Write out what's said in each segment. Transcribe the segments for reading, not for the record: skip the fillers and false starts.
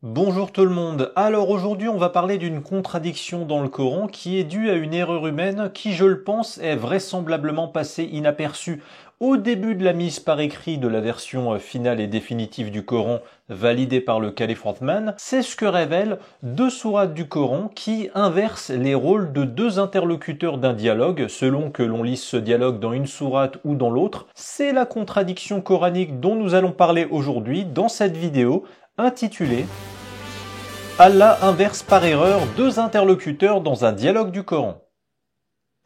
Bonjour tout le monde. Alors aujourd'hui on va parler d'une contradiction dans le Coran qui est due à une erreur humaine qui, je le pense, est vraisemblablement passée inaperçue au début de la mise par écrit de la version finale et définitive du Coran validée par le calife Othman. C'est ce que révèlent deux sourates du Coran qui inversent les rôles de deux interlocuteurs d'un dialogue selon que l'on lise ce dialogue dans une sourate ou dans l'autre. C'est la contradiction coranique dont nous allons parler aujourd'hui dans cette vidéo intitulée Allah inverse par erreur deux interlocuteurs dans un dialogue du Coran.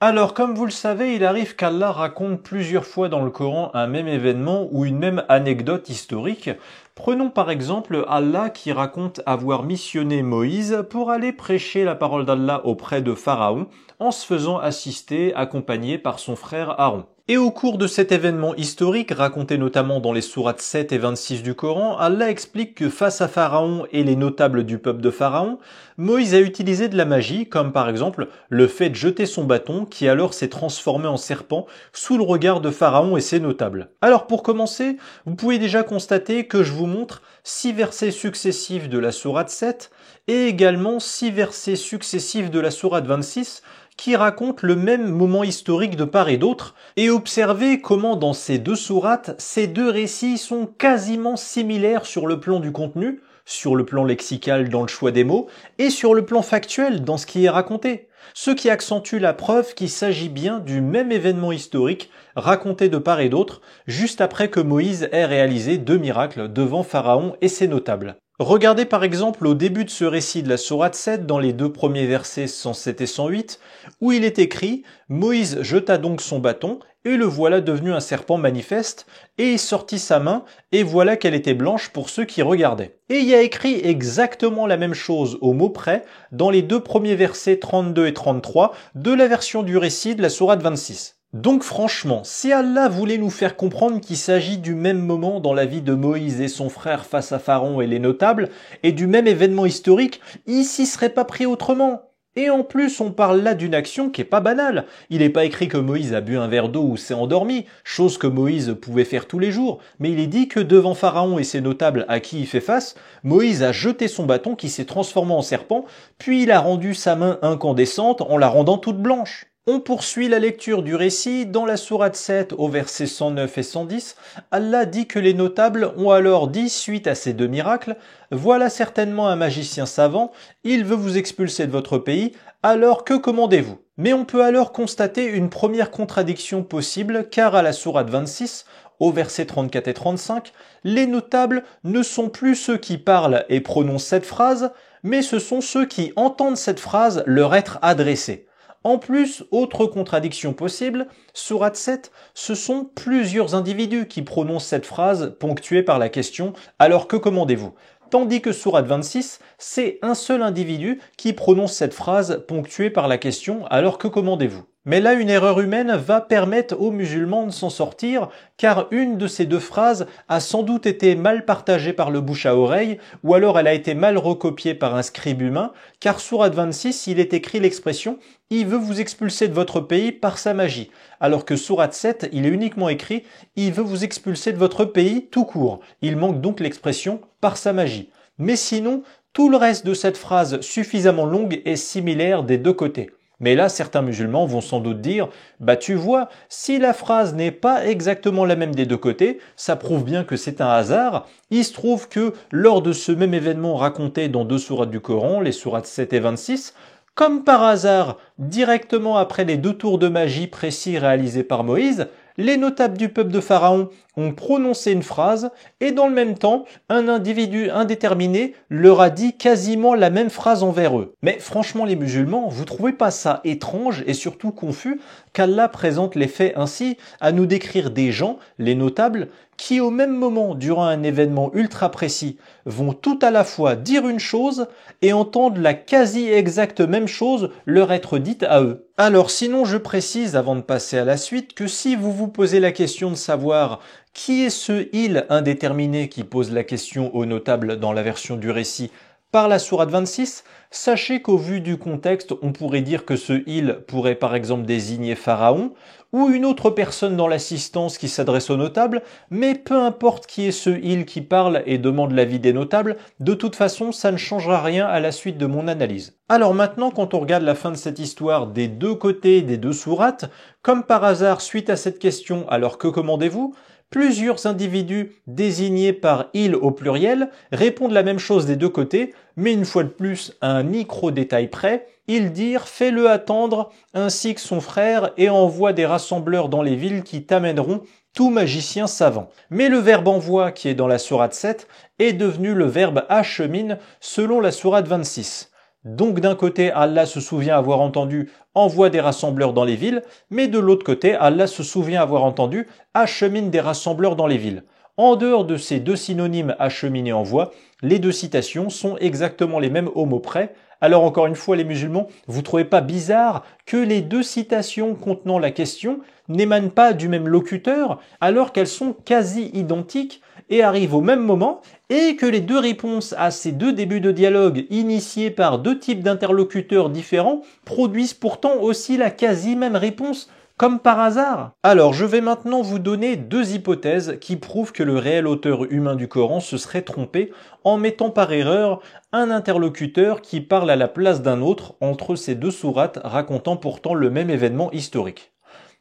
Alors, comme vous le savez, il arrive qu'Allah raconte plusieurs fois dans le Coran un même événement ou une même anecdote historique. Prenons par exemple Allah qui raconte avoir missionné Moïse pour aller prêcher la parole d'Allah auprès de Pharaon en se faisant assister, accompagné par son frère Aaron. Et au cours de cet événement historique, raconté notamment dans les sourates 7 et 26 du Coran, Allah explique que face à Pharaon et les notables du peuple de Pharaon, Moïse a utilisé de la magie, comme par exemple le fait de jeter son bâton qui alors s'est transformé en serpent sous le regard de Pharaon et ses notables. Alors pour commencer, vous pouvez déjà constater que je vous montre 6 versets successifs de la sourate 7 et également 6 versets successifs de la sourate 26 qui racontent le même moment historique de part et d'autre, et observez comment dans ces deux sourates, ces deux récits sont quasiment similaires sur le plan du contenu, sur le plan lexical dans le choix des mots, et sur le plan factuel dans ce qui est raconté. Ce qui accentue la preuve qu'il s'agit bien du même événement historique raconté de part et d'autre, juste après que Moïse ait réalisé deux miracles devant Pharaon et ses notables. Regardez par exemple au début de ce récit de la sourate 7 dans les deux premiers versets 107 et 108 où il est écrit « Moïse jeta donc son bâton et le voilà devenu un serpent manifeste et il sortit sa main et voilà qu'elle était blanche pour ceux qui regardaient. » Et il y a écrit exactement la même chose au mot près dans les deux premiers versets 32 et 33 de la version du récit de la sourate 26. Donc franchement, si Allah voulait nous faire comprendre qu'il s'agit du même moment dans la vie de Moïse et son frère face à Pharaon et les notables, et du même événement historique, il s'y serait pas pris autrement. Et en plus, on parle là d'une action qui est pas banale. Il n'est pas écrit que Moïse a bu un verre d'eau ou s'est endormi, chose que Moïse pouvait faire tous les jours, mais il est dit que devant Pharaon et ses notables à qui il fait face, Moïse a jeté son bâton qui s'est transformé en serpent, puis il a rendu sa main incandescente en la rendant toute blanche. On poursuit la lecture du récit dans la sourate 7 au verset 109 et 110. Allah dit que les notables ont alors dit suite à ces deux miracles « Voilà certainement un magicien savant, il veut vous expulser de votre pays, alors que commandez-vous » Mais on peut alors constater une première contradiction possible car à la sourate 26, au verset 34 et 35, les notables ne sont plus ceux qui parlent et prononcent cette phrase, mais ce sont ceux qui entendent cette phrase leur être adressée. En plus, autre contradiction possible, sourate 7, ce sont plusieurs individus qui prononcent cette phrase ponctuée par la question « Alors que commandez-vous » Tandis que sourate 26, c'est un seul individu qui prononce cette phrase ponctuée par la question « Alors que commandez-vous » Mais là, une erreur humaine va permettre aux musulmans de s'en sortir, car une de ces deux phrases a sans doute été mal partagée par le bouche à oreille, ou alors elle a été mal recopiée par un scribe humain, car sourate 26, il est écrit l'expression « Il veut vous expulser de votre pays par sa magie », alors que sourate 7, il est uniquement écrit « Il veut vous expulser de votre pays tout court ». Il manque donc l'expression « par sa magie ». Mais sinon, tout le reste de cette phrase suffisamment longue est similaire des deux côtés. Mais là, certains musulmans vont sans doute dire « Bah tu vois, si la phrase n'est pas exactement la même des deux côtés, ça prouve bien que c'est un hasard. Il se trouve que lors de ce même événement raconté dans deux sourates du Coran, les sourates 7 et 26, comme par hasard, directement après les deux tours de magie précis réalisés par Moïse, les notables du peuple de Pharaon ont prononcé une phrase et dans le même temps, un individu indéterminé leur a dit quasiment la même phrase envers eux. Mais franchement les musulmans, vous trouvez pas ça étrange et surtout confus qu'Allah présente les faits ainsi à nous décrire des gens, les notables, qui au même moment, durant un événement ultra précis, vont tout à la fois dire une chose et entendre la quasi exacte même chose leur être dite à eux. Alors sinon je précise avant de passer à la suite que si vous vous posez la question de savoir qui est ce « il » indéterminé qui pose la question aux notables dans la version du récit, par la sourate 26, sachez qu'au vu du contexte, on pourrait dire que ce « il » pourrait par exemple désigner Pharaon ou une autre personne dans l'assistance qui s'adresse aux notables, mais peu importe qui est ce « il » qui parle et demande l'avis des notables, de toute façon, ça ne changera rien à la suite de mon analyse. Alors maintenant, quand on regarde la fin de cette histoire des deux côtés des deux sourates, comme par hasard, suite à cette question, alors que commandez-vous ? Plusieurs individus désignés par « il » au pluriel répondent la même chose des deux côtés, mais une fois de plus, à un micro-détail près, ils dirent « fais-le attendre ainsi que son frère et envoie des rassembleurs dans les villes qui t'amèneront tout magicien savant ». Mais le verbe « envoie » qui est dans la sourate 7 est devenu le verbe « achemine » selon la sourate 26. Donc d'un côté, Allah se souvient avoir entendu « envoie des rassembleurs dans les villes », mais de l'autre côté, Allah se souvient avoir entendu « achemine des rassembleurs dans les villes ». En dehors de ces deux synonymes « achemine » et « envoie », les deux citations sont exactement les mêmes au mot près. Alors encore une fois, les musulmans, vous trouvez pas bizarre que les deux citations contenant la question n'émanent pas du même locuteur alors qu'elles sont quasi identiques et arrivent au même moment, et que les deux réponses à ces deux débuts de dialogue initiés par deux types d'interlocuteurs différents produisent pourtant aussi la quasi même réponse, comme par hasard. Alors, je vais maintenant vous donner deux hypothèses qui prouvent que le réel auteur humain du Coran se serait trompé en mettant par erreur un interlocuteur qui parle à la place d'un autre entre ces deux sourates racontant pourtant le même événement historique.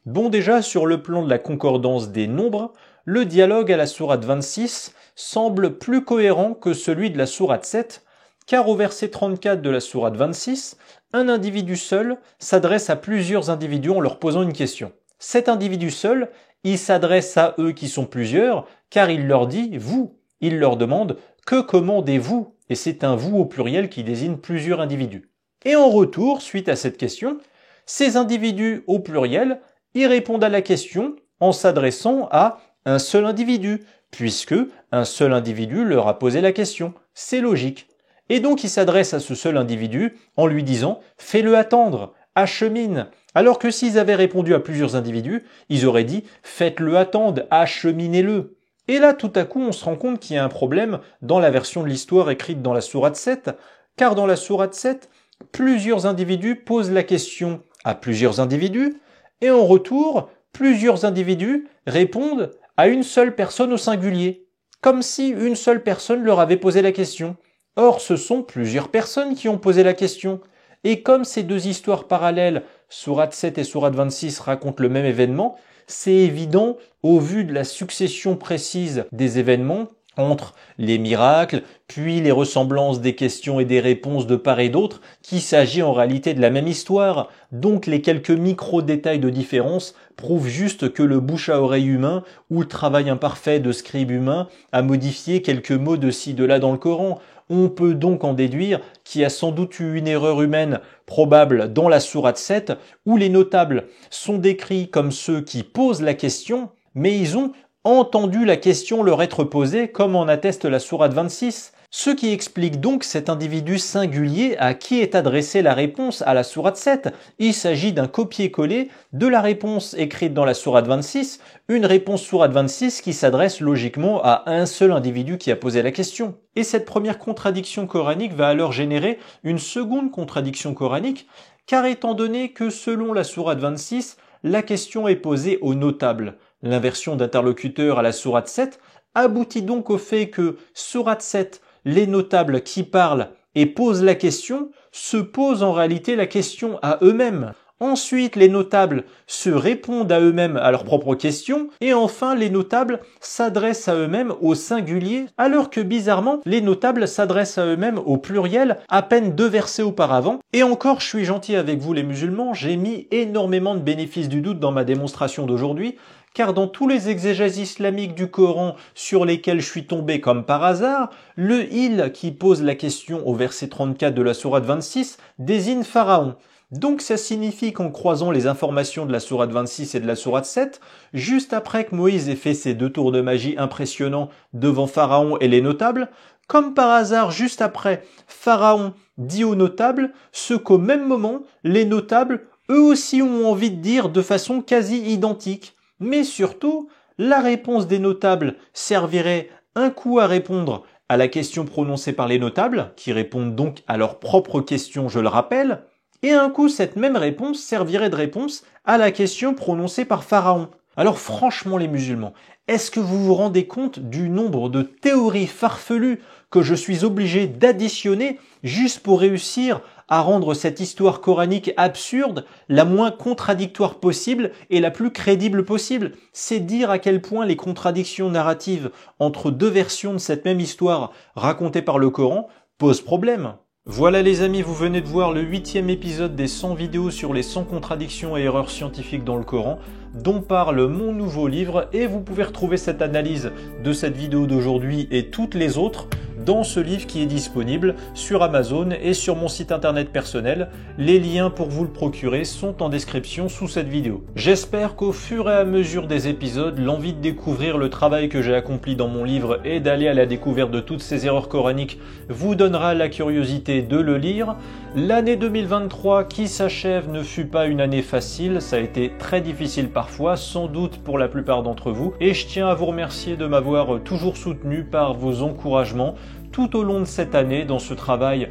Bon, déjà, sur le plan de la concordance des nombres, le dialogue à la sourate 26 semble plus cohérent que celui de la sourate 7, car au verset 34 de la sourate 26, un individu seul s'adresse à plusieurs individus en leur posant une question. Cet individu seul, il s'adresse à eux qui sont plusieurs, car il leur dit « vous ». Il leur demande « que commandez-vous » et c'est un « vous » au pluriel qui désigne plusieurs individus. Et en retour, suite à cette question, ces individus au pluriel, ils répondent à la question en s'adressant à un seul individu, puisque un seul individu leur a posé la question. C'est logique. Et donc il s'adresse à ce seul individu en lui disant « fais-le attendre, achemine ». Alors que s'ils avaient répondu à plusieurs individus, ils auraient dit « faites-le attendre, acheminez-le ». Et là, tout à coup, on se rend compte qu'il y a un problème dans la version de l'histoire écrite dans la sourate 7, car dans la sourate 7, plusieurs individus posent la question à plusieurs individus, et en retour, plusieurs individus répondent à une seule personne au singulier, comme si une seule personne leur avait posé la question. Or, ce sont plusieurs personnes qui ont posé la question. Et comme ces deux histoires parallèles, sourate 7 et sourate 26, racontent le même événement, c'est évident, au vu de la succession précise des événements, entre les miracles, puis les ressemblances des questions et des réponses de part et d'autre, qu'il s'agit en réalité de la même histoire. Donc les quelques micro-détails de différence prouvent juste que le bouche à oreille humain ou le travail imparfait de scribe humain a modifié quelques mots de ci de là dans le Coran. On peut donc en déduire qu'il y a sans doute eu une erreur humaine probable dans la sourate 7 où les notables sont décrits comme ceux qui posent la question, mais ils ont entendu la question leur être posée comme en atteste la sourate 26, ce qui explique donc cet individu singulier à qui est adressée la réponse à la sourate 7. Il s'agit d'un copier-coller de la réponse écrite dans la sourate 26, une réponse sourate 26 qui s'adresse logiquement à un seul individu qui a posé la question. Et cette première contradiction coranique va alors générer une seconde contradiction coranique, car étant donné que selon la sourate 26, la question est posée aux notables, l'inversion d'interlocuteur à la sourate 7 aboutit donc au fait que sourate 7, les notables qui parlent et posent la question se posent en réalité la question à eux-mêmes. Ensuite, les notables se répondent à eux-mêmes à leurs propres questions. Et enfin, les notables s'adressent à eux-mêmes au singulier, alors que bizarrement, les notables s'adressent à eux-mêmes au pluriel à peine 2 versets auparavant. Et encore, je suis gentil avec vous les musulmans, j'ai mis énormément de bénéfices du doute dans ma démonstration d'aujourd'hui, car dans tous les exégèses islamiques du Coran sur lesquels je suis tombé comme par hasard, le « il » qui pose la question au verset 34 de la sourate 26 désigne Pharaon. Donc ça signifie qu'en croisant les informations de la sourate 26 et de la sourate 7, juste après que Moïse ait fait ses 2 tours de magie impressionnants devant Pharaon et les notables, comme par hasard juste après, Pharaon dit aux notables ce qu'au même moment, les notables, eux aussi ont envie de dire de façon quasi identique. Mais surtout, la réponse des notables servirait un coup à répondre à la question prononcée par les notables, qui répondent donc à leurs propres questions, je le rappelle, et un coup cette même réponse servirait de réponse à la question prononcée par Pharaon. Alors franchement les musulmans, est-ce que vous vous rendez compte du nombre de théories farfelues que je suis obligé d'additionner juste pour réussir à rendre cette histoire coranique absurde la moins contradictoire possible et la plus crédible possible? C'est dire à quel point les contradictions narratives entre deux versions de cette même histoire racontée par le Coran posent problème. Voilà les amis, vous venez de voir le 8e épisode des 100 vidéos sur les 100 contradictions et erreurs scientifiques dans le Coran, dont parle mon nouveau livre, et vous pouvez retrouver cette analyse de cette vidéo d'aujourd'hui et toutes les autres dans ce livre qui est disponible sur Amazon et sur mon site internet personnel. Les liens pour vous le procurer sont en description sous cette vidéo. J'espère qu'au fur et à mesure des épisodes, l'envie de découvrir le travail que j'ai accompli dans mon livre et d'aller à la découverte de toutes ces erreurs coraniques vous donnera la curiosité de le lire. L'année 2023 qui s'achève ne fut pas une année facile, ça a été très difficile parfois, sans doute pour la plupart d'entre vous, et je tiens à vous remercier de m'avoir toujours soutenu par vos encouragements tout au long de cette année dans ce travail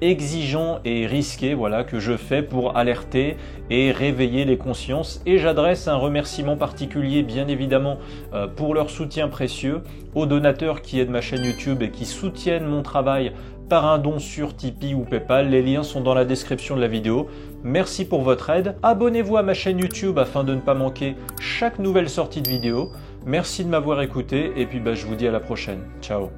exigeant et risqué, voilà, que je fais pour alerter et réveiller les consciences. Et j'adresse un remerciement particulier bien évidemment pour leur soutien précieux aux donateurs qui aident ma chaîne YouTube et qui soutiennent mon travail par un don sur Tipeee ou Paypal. Les liens sont dans la description de la vidéo. Merci pour votre aide. Abonnez-vous à ma chaîne YouTube afin de ne pas manquer chaque nouvelle sortie de vidéo. Merci de m'avoir écouté et puis je vous dis à la prochaine. Ciao.